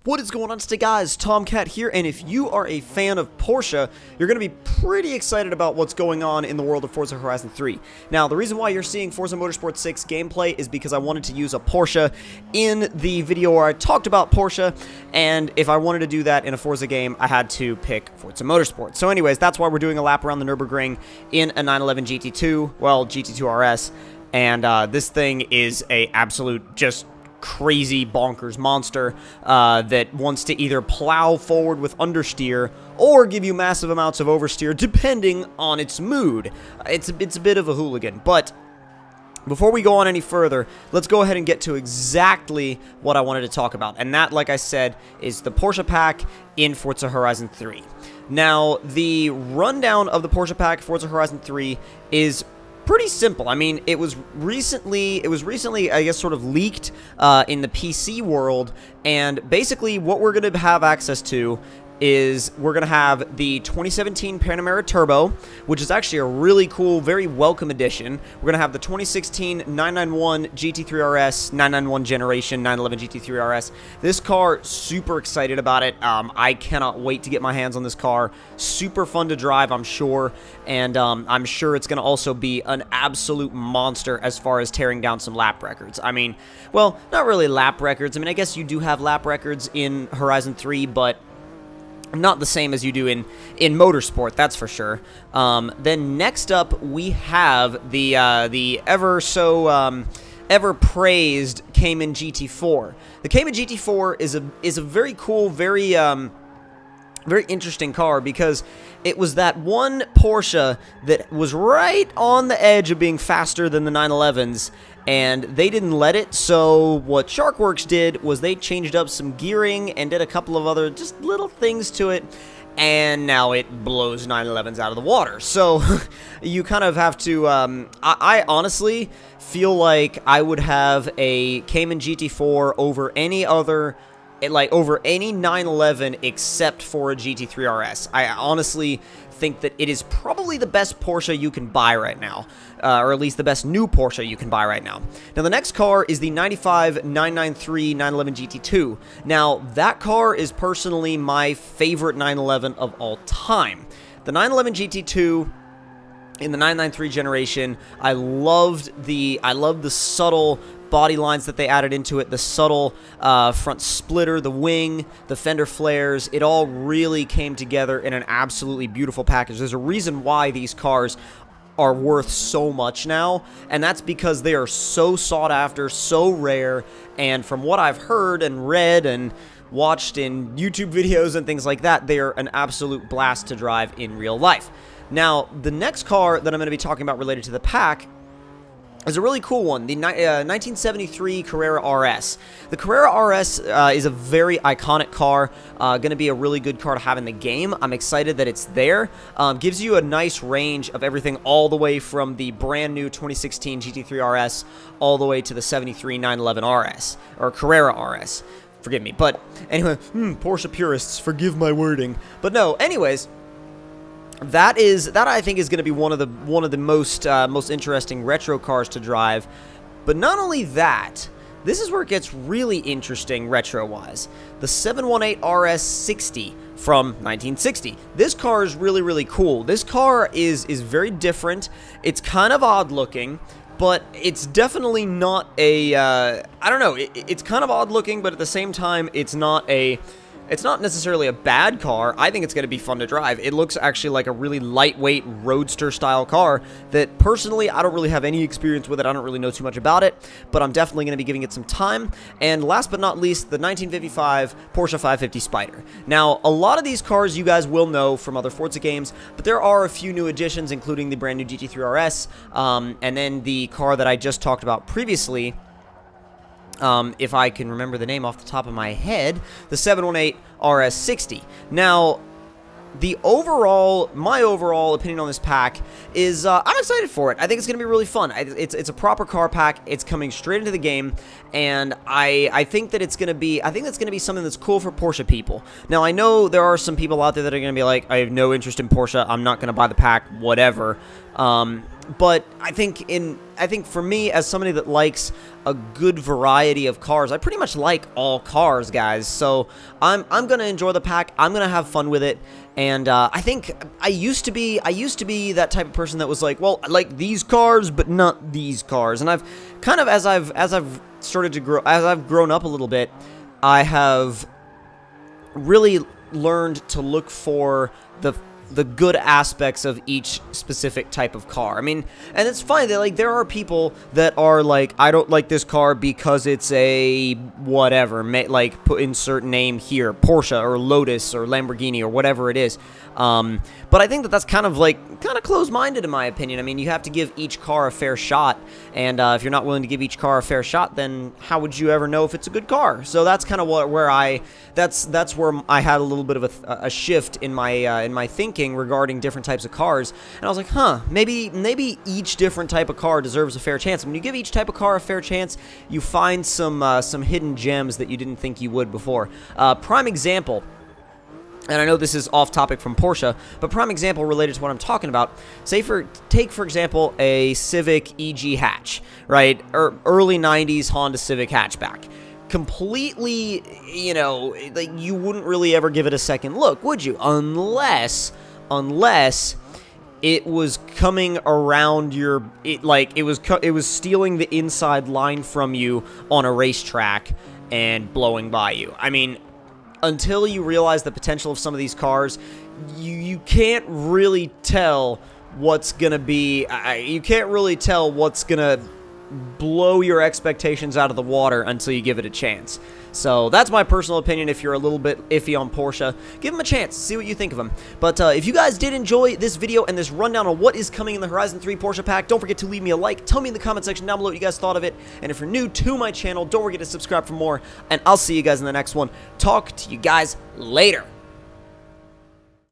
What is going on today, guys? Tomcat here, and if you are a fan of Porsche, you're going to be pretty excited about what's going on in the world of Forza Horizon 3. Now, the reason why you're seeing Forza Motorsport 6 gameplay is because I wanted to use a Porsche in the video where I talked about Porsche, and if I wanted to do that in a Forza game, I had to pick Forza Motorsport. So anyways, that's why we're doing a lap around the Nürburgring in a 911 GT2, well, GT2 RS, and this thing is a absolute just crazy bonkers monster that wants to either plow forward with understeer or give you massive amounts of oversteer depending on its mood. It's a bit of a hooligan, but before we go on any further, let's go ahead and get to exactly what I wanted to talk about, and that, like I said, is the Porsche pack in Forza Horizon 3. Now, the rundown of the Porsche pack Forza Horizon 3 is pretty simple. I mean, it was recently, I guess, sort of leaked in the PC world, and basically what we're going to have access to is we're going to have the 2017 Panamera Turbo, which is actually a really cool, very welcome addition. We're going to have the 2016 991 GT3 RS, 991 generation, 911 GT3 RS. This car, super excited about it. I cannot wait to get my hands on this car. Super fun to drive, I'm sure, and I'm sure it's going to also be an absolute monster as far as tearing down some lap records. I mean, well, not really lap records. I mean, I guess you do have lap records in Horizon 3, but not the same as you do in Motorsport, that's for sure. Then next up, we have the ever praised Cayman GT4. The Cayman GT4 is a very cool, very interesting car because it was that one Porsche that was right on the edge of being faster than the 911s, and they didn't let it. So what Sharkworks did was they changed up some gearing and did a couple of other just little things to it, and now it blows 911s out of the water. So you kind of have to I honestly feel like I would have a Cayman GT4 over any other, over any 911 except for a GT3 RS. I honestly think that it is probably the best Porsche you can buy right now, or at least the best new Porsche you can buy right now. Now, the next car is the 95 993 911 GT2. Now, that car is personally my favorite 911 of all time. The 911 GT2 in the 993 generation, I loved the subtle body lines that they added into it, the subtle front splitter, the wing, the fender flares. It all really came together in an absolutely beautiful package. There's a reason why these cars are worth so much now, and that's because they are so sought after, so rare, and from what I've heard and read and watched in YouTube videos and things like that, they are an absolute blast to drive in real life. Now, the next car that I'm going to be talking about related to the pack is a really cool one, the 1973 Carrera RS. The Carrera RS is a very iconic car, going to be a really good car to have in the game. I'm excited that it's there. Gives you a nice range of everything, all the way from the brand new 2016 GT3 RS all the way to the 73 911 RS, or Carrera RS. Forgive me, but anyway, Porsche purists, forgive my wording. But no, anyways, that I think is going to be one of the most interesting retro cars to drive. But not only that, this is where it gets really interesting retro-wise. The 718 RS60 from 1960. This car is really cool. This car is very different. It's kind of odd looking, but it's definitely not a I don't know. It's kind of odd looking, but at the same time, it's not necessarily a bad car. I think it's going to be fun to drive. It looks actually like a really lightweight roadster-style car that, personally, I don't really have any experience with it. I don't really know too much about it, but I'm definitely going to be giving it some time. And last but not least, the 1955 Porsche 550 Spider. Now, a lot of these cars you guys will know from other Forza games, but there are a few new additions, including the brand new GT3 RS, and then the car that I just talked about previously, if I can remember the name off the top of my head, the 718 RS60. Now, my overall opinion on this pack is I'm excited for it. I think it's going to be really fun. It's a proper car pack. It's coming straight into the game, and I think that it's going to be something that's cool for Porsche people. Now, I know there are some people out there that are going to be like, I have no interest in Porsche. I'm not going to buy the pack, whatever. But I think for me, as somebody that likes a good variety of cars, I pretty much like all cars, guys. So I'm gonna enjoy the pack. I'm gonna have fun with it. And I think I used to be that type of person that was like, well, I like these cars, but not these cars. And I've kind of, as I've started to grow, as I've grown up a little bit, I have really learned to look for the good aspects of each specific type of car. I mean, and it's fine that, like, there are people that are like, I don't like this car because it's a whatever, like, put insert name here, Porsche or Lotus or Lamborghini or whatever it is. But I think that that's kind of closed-minded in my opinion. I mean, you have to give each car a fair shot, and if you're not willing to give each car a fair shot, then how would you ever know if it's a good car? So that's kind of where I had a little bit of a shift in my thinking regarding different types of cars, and I was like, huh, maybe each different type of car deserves a fair chance. When you give each type of car a fair chance, you find some hidden gems that you didn't think you would before. Prime example. And I know this is off topic from Porsche, but prime example related to what I'm talking about. Take for example a Civic EG hatch, right? Or early 90s Honda Civic hatchback. Completely, you know, like, you wouldn't really ever give it a second look, would you? Unless it was coming around it was stealing the inside line from you on a racetrack and blowing by you. I mean, until you realize the potential of some of these cars, you can't really tell what's gonna be. You can't really tell what's gonna blow your expectations out of the water until you give it a chance. So that's my personal opinion. If you're a little bit iffy on Porsche, give them a chance, see what you think of them. But if you guys did enjoy this video and this rundown on what is coming in the Horizon 3 Porsche pack, don't forget to leave me a like. Tell me in the comment section down below what you guys thought of it. And if you're new to my channel, don't forget to subscribe for more. And I'll see you guys in the next one. Talk to you guys later.